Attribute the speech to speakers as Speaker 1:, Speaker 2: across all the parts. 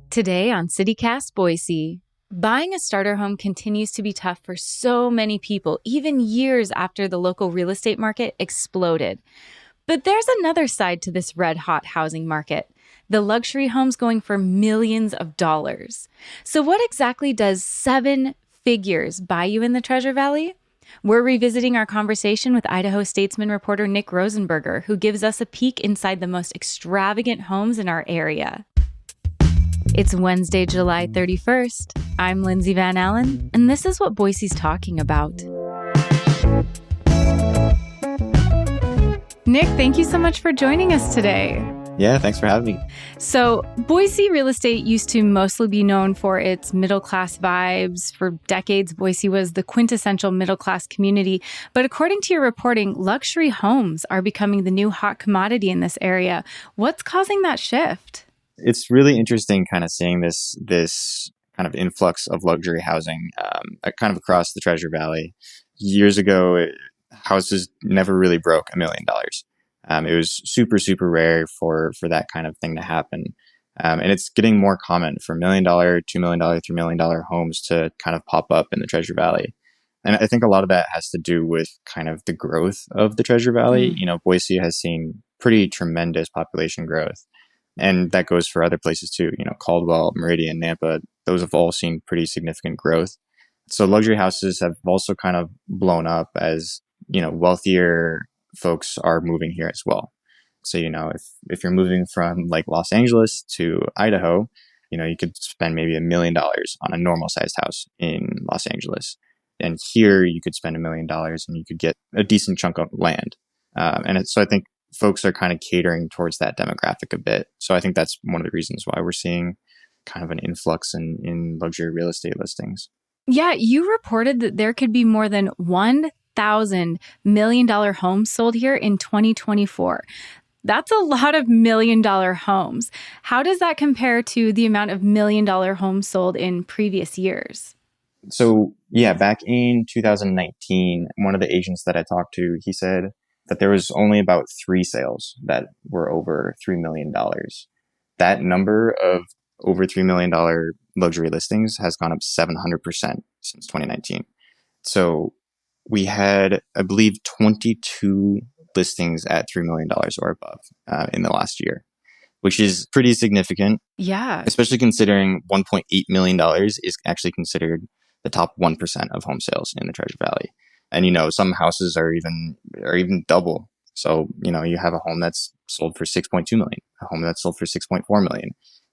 Speaker 1: Today on CityCast Boise, buying a starter home continues to be tough for so many people, even years after the local real estate market exploded. But there's another side to this red-hot housing market, the luxury homes going for millions of dollars. So what exactly does 7 figures buy you in the Treasure Valley? We're revisiting our conversation with Idaho Statesman reporter Nick Rosenberger, who gives us a peek inside the most extravagant homes in our area. It's Wednesday, July 31st. I'm Lindsay Van Allen, and this is what Boise's talking about. Nick, thank you so much for joining us today.
Speaker 2: Yeah, thanks for having me.
Speaker 1: So, Boise real estate used to mostly be known for its middle-class vibes. For decades, Boise was the quintessential middle-class community. But according to your reporting, luxury homes are becoming the new hot commodity in this area. What's causing that shift?
Speaker 2: It's really interesting kind of seeing this kind of influx of luxury housing kind of across the Treasure Valley. Years ago, houses never really broke $1 million. It was super, super rare for that kind of thing to happen. And it's getting more common for $1 million, $2 million, $3 million homes to kind of pop up in the Treasure Valley. And I think a lot of that has to do with kind of the growth of the Treasure Valley. You know, Boise has seen pretty tremendous population growth. And that goes for other places too, you know, Caldwell, Meridian, Nampa, those have all seen pretty significant growth. So luxury houses have also kind of blown up as, you know, wealthier folks are moving here as well. So, you know, if you're moving from like Los Angeles to Idaho, you know, you could spend maybe $1 million on a normal sized house in Los Angeles. And here you could spend $1 million and you could get a decent chunk of land. So I think folks are kind of catering towards that demographic a bit. So I think that's one of the reasons why we're seeing kind of an influx in luxury real estate listings.
Speaker 1: Yeah, you reported that there could be more than 1,000 million-dollar homes sold here in 2024. That's a lot of million-dollar homes. How does that compare to the amount of million-dollar homes sold in previous years?
Speaker 2: So yeah, back in 2019, one of the agents that I talked to, he said that there was only about 3 sales that were over $3 million. That number of over $3 million luxury listings has gone up 700% since 2019. So we had, I believe, 22 listings at $3 million or above in the last year, which is pretty significant.
Speaker 1: Yeah.
Speaker 2: Especially considering $1.8 million is actually considered the top 1% of home sales in the Treasure Valley. And, you know, some houses are even double. So, you know, you have a home that's sold for 6.2 million, a home that's sold for 6.4 million.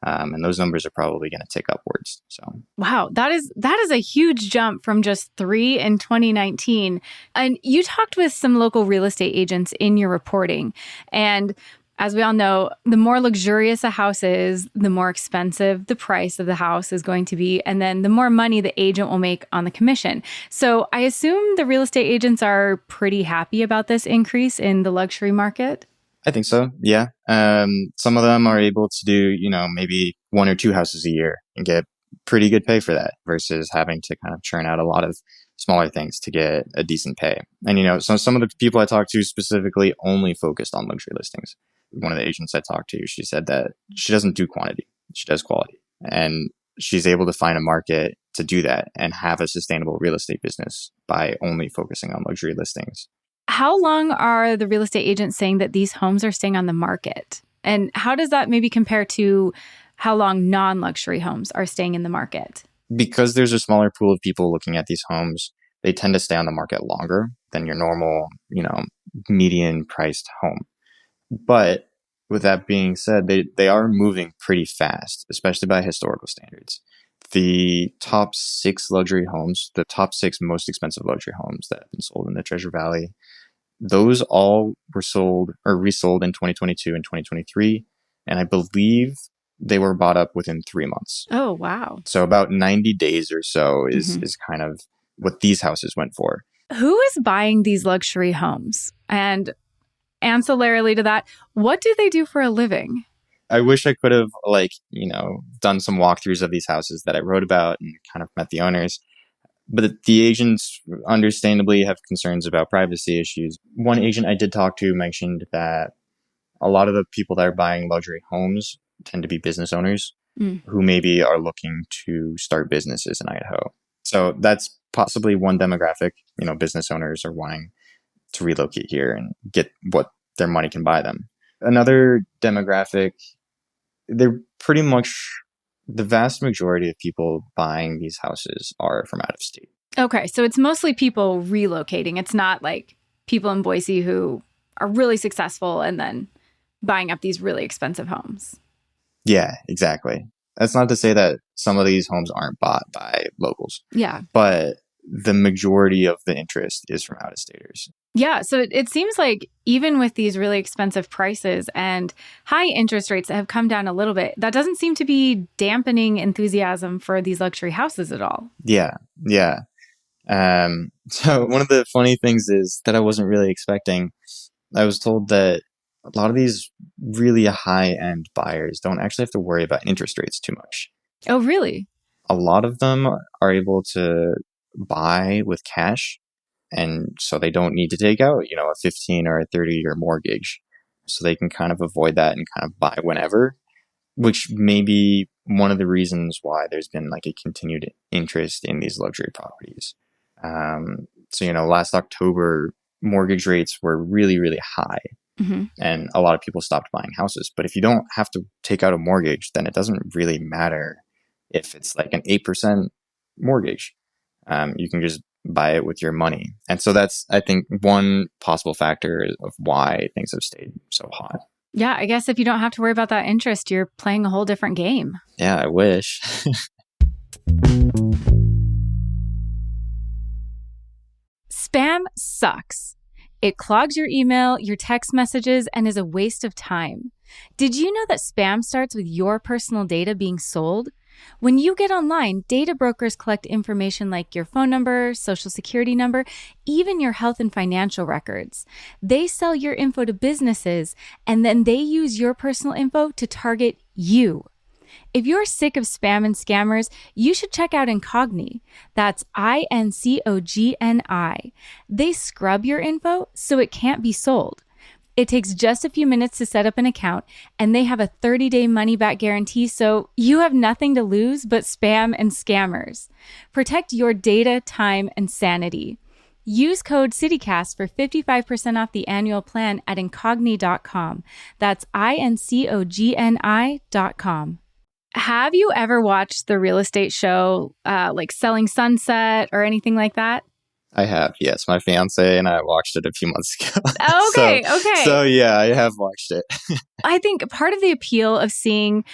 Speaker 2: And those numbers are probably going to tick upwards. So,
Speaker 1: wow, that is a huge jump from just 3 in 2019. And you talked with some local real estate agents in your reporting. And as we all know, the more luxurious a house is, the more expensive the price of the house is going to be. And then the more money the agent will make on the commission. So I assume the real estate agents are pretty happy about this increase in the luxury market.
Speaker 2: I think so. Yeah. Some of them are able to do, you know, maybe 1 or 2 houses a year and get pretty good pay for that versus having to kind of churn out a lot of smaller things to get a decent pay. And, you know, so some of the people I talked to specifically only focused on luxury listings. One of the agents I talked to, she said that she doesn't do quantity, she does quality. And she's able to find a market to do that and have a sustainable real estate business by only focusing on luxury listings.
Speaker 1: How long are the real estate agents saying that these homes are staying on the market? And how does that maybe compare to how long non-luxury homes are staying in the market?
Speaker 2: Because there's a smaller pool of people looking at these homes, they tend to stay on the market longer than your normal, you know, median priced home. But with that being said, they are moving pretty fast, especially by historical standards. The top 6 luxury homes, the top 6 most expensive luxury homes that have been sold in the Treasure Valley, those all were sold or resold in 2022 and 2023. And I believe they were bought up within 3 months.
Speaker 1: Oh, wow.
Speaker 2: So about 90 days or so is kind of what these houses went for.
Speaker 1: Who is buying these luxury homes? And ancillarily to that, what do they do for a living?
Speaker 2: I wish I could have, done some walkthroughs of these houses that I wrote about and kind of met the owners. But the agents understandably have concerns about privacy issues. One agent I did talk to mentioned that a lot of the people that are buying luxury homes tend to be business owners.
Speaker 1: Mm.
Speaker 2: who maybe are looking to start businesses in Idaho. So that's possibly one demographic. Business owners are wanting to relocate here and get what their money can buy them. Another demographic, they're pretty much the vast majority of people buying these houses are from out of state.
Speaker 1: Okay, so it's mostly people relocating. It's not like people in Boise who are really successful and then buying up these really expensive homes.
Speaker 2: Yeah, exactly. That's not to say that some of these homes aren't bought by locals.
Speaker 1: Yeah.
Speaker 2: But the majority of the interest is from out-of-staters.
Speaker 1: Yeah. So it seems like even with these really expensive prices and high interest rates that have come down a little bit, that doesn't seem to be dampening enthusiasm for these luxury houses at all.
Speaker 2: Yeah. Yeah. So one of the funny things is that I wasn't really expecting. I was told that a lot of these really high-end buyers don't actually have to worry about interest rates too much.
Speaker 1: Oh, really?
Speaker 2: A lot of them are able to buy with cash, and so they don't need to take out, a 15 or a 30-year mortgage. So they can kind of avoid that and kind of buy whenever, which may be one of the reasons why there's been like a continued interest in these luxury properties. So, last October, mortgage rates were really, really high.
Speaker 1: Mm-hmm.
Speaker 2: And a lot of people stopped buying houses. But if you don't have to take out a mortgage, then it doesn't really matter if it's like an 8% mortgage. You can just buy it with your money. And so that's, I think, one possible factor of why things have stayed so hot.
Speaker 1: Yeah, I guess if you don't have to worry about that interest, you're playing a whole different game.
Speaker 2: Yeah, I wish.
Speaker 1: Spam sucks. It clogs your email, your text messages, and is a waste of time. Did you know that spam starts with your personal data being sold? When you get online, data brokers collect information like your phone number, social security number, even your health and financial records. They sell your info to businesses, and then they use your personal info to target you. If you're sick of spam and scammers, you should check out Incogni. That's INCOGNI. They scrub your info so it can't be sold. It takes just a few minutes to set up an account, and they have a 30-day money-back guarantee, so you have nothing to lose but spam and scammers. Protect your data, time, and sanity. Use code CityCast for 55% off the annual plan at Incogni.com. That's INCOGNI.com. Have you ever watched the real estate show, like Selling Sunset or anything like that?
Speaker 2: I have, yes. My fiance and I watched it a few months ago.
Speaker 1: Okay.
Speaker 2: So yeah, I have watched it.
Speaker 1: I think part of the appeal of seeing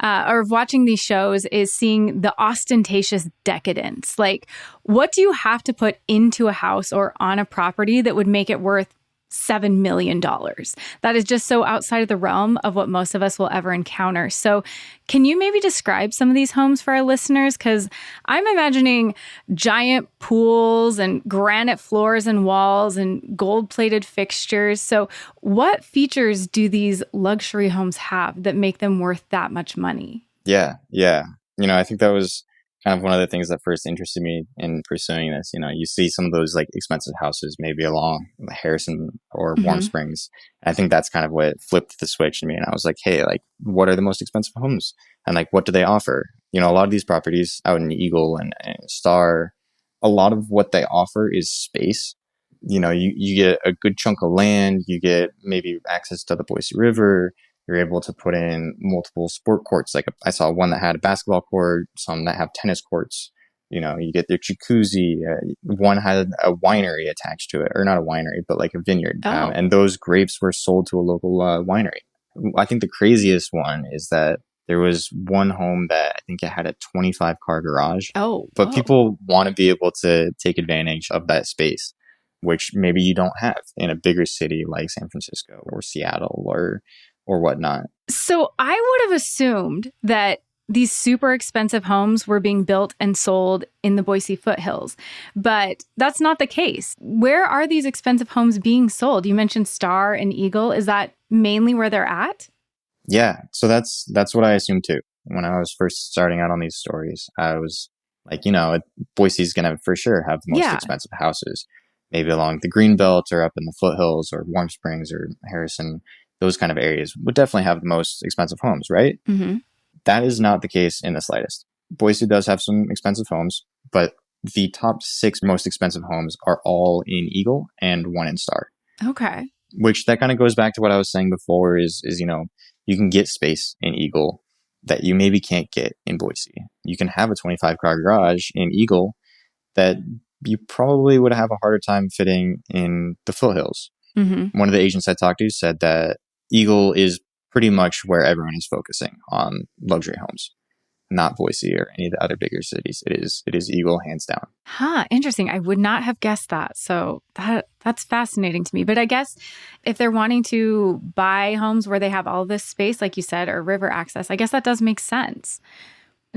Speaker 1: or of watching these shows is seeing the ostentatious decadence. Like, what do you have to put into a house or on a property that would make it worth $7 million? That is just so outside of the realm of what most of us will ever encounter. So can you maybe describe some of these homes for our listeners? Because I'm imagining giant pools and granite floors and walls and gold-plated fixtures. So what features do these luxury homes have that make them worth that much money?
Speaker 2: Yeah. I think that was kind of one of the things that first interested me in pursuing this. You see some of those like expensive houses maybe along Harrison or Warm Springs. I think that's kind of what flipped the switch in me. And I was like, hey, like, what are the most expensive homes? And like, what do they offer? A lot of these properties out in Eagle and Star, a lot of what they offer is space. You get a good chunk of land, you get maybe access to the Boise River. You're able to put in multiple sport courts. Like I saw one that had a basketball court, some that have tennis courts. You get their jacuzzi. One had a winery attached to it, or not a winery, but like a vineyard.
Speaker 1: Oh.
Speaker 2: And those grapes were sold to a local winery. I think the craziest one is that there was one home that I think it had a 25-car garage.
Speaker 1: Oh,
Speaker 2: but people want to be able to take advantage of that space, which maybe you don't have in a bigger city like San Francisco or Seattle or whatnot.
Speaker 1: So I would have assumed that these super expensive homes were being built and sold in the Boise foothills, but that's not the case. Where are these expensive homes being sold? You mentioned Star and Eagle. Is that mainly where they're at?
Speaker 2: Yeah. So that's what I assumed too. When I was first starting out on these stories, I was like, Boise's going to for sure have the most expensive houses, maybe along the Greenbelt or up in the foothills or Warm Springs or Harrison. Those kind of areas would definitely have the most expensive homes, right?
Speaker 1: Mm-hmm.
Speaker 2: That is not the case in the slightest. Boise does have some expensive homes, but the top 6 most expensive homes are all in Eagle and one in Star.
Speaker 1: Okay.
Speaker 2: Which that kind of goes back to what I was saying before is, you can get space in Eagle that you maybe can't get in Boise. You can have a 25-car garage in Eagle that you probably would have a harder time fitting in the foothills.
Speaker 1: Mm-hmm.
Speaker 2: One of the agents I talked to said that Eagle is pretty much where everyone is focusing on luxury homes, not Boise or any of the other bigger cities. It is Eagle hands down.
Speaker 1: Interesting. I would not have guessed that. So that's fascinating to me. But I guess if they're wanting to buy homes where they have all this space, like you said, or river access, I guess that does make sense.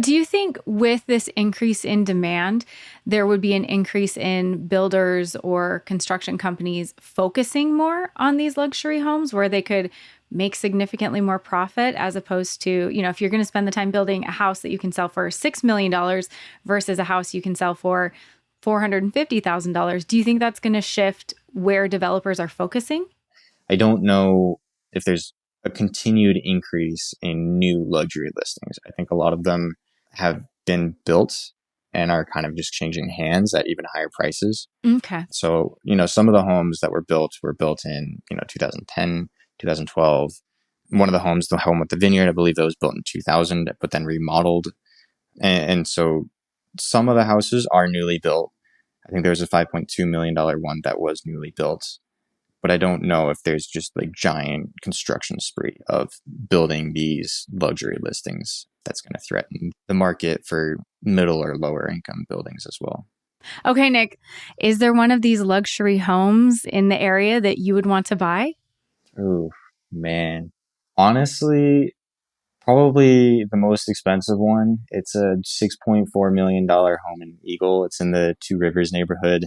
Speaker 1: Do you think with this increase in demand, there would be an increase in builders or construction companies focusing more on these luxury homes where they could make significantly more profit as opposed to, if you're going to spend the time building a house that you can sell for $6 million versus a house you can sell for $450,000? Do you think that's going to shift where developers are focusing?
Speaker 2: I don't know if there's a continued increase in new luxury listings. I think a lot of them have been built and are kind of just changing hands at even higher prices.
Speaker 1: Okay.
Speaker 2: So, some of the homes that were built in, 2010, 2012. One of the homes, the home with the vineyard, I believe that was built in 2000, but then remodeled. And so some of the houses are newly built. I think there was a $5.2 million one that was newly built. But I don't know if there's just like giant construction spree of building these luxury listings that's going to threaten the market for middle or lower income buildings as well.
Speaker 1: Okay, Nick, is there one of these luxury homes in the area that you would want to buy?
Speaker 2: Oh, man. Honestly, probably the most expensive one. It's a $6.4 million home in Eagle. It's in the Two Rivers neighborhood.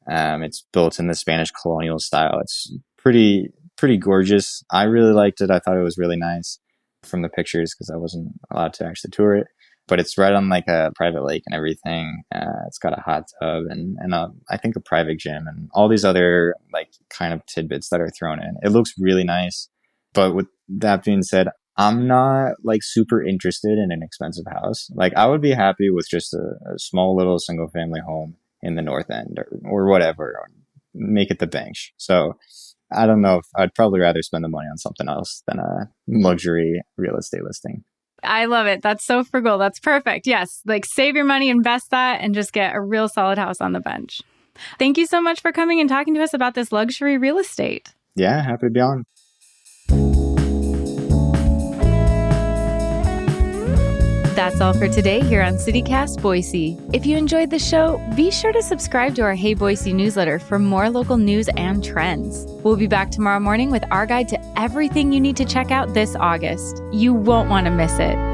Speaker 2: It's built in the Spanish colonial style. It's pretty gorgeous. I really liked it. I thought it was really nice from the pictures because I wasn't allowed to actually tour it. But it's right on like a private lake and everything. It's got a hot tub and I think a private gym and all these other like kind of tidbits that are thrown in. It looks really nice. But with that being said, I'm not like super interested in an expensive house. Like I would be happy with just a small little single family home in the North End or whatever, or make it the bench. So I don't know if I'd probably rather spend the money on something else than a luxury real estate listing.
Speaker 1: I love it. That's so frugal. That's perfect. Yes. Like save your money, invest that, and just get a real solid house on the bench. Thank you so much for coming and talking to us about this luxury real estate.
Speaker 2: Yeah, happy to be on.
Speaker 1: That's all for today here on CityCast Boise. If you enjoyed the show, be sure to subscribe to our Hey Boise newsletter for more local news and trends. We'll be back tomorrow morning with our guide to everything you need to check out this August. You won't want to miss it.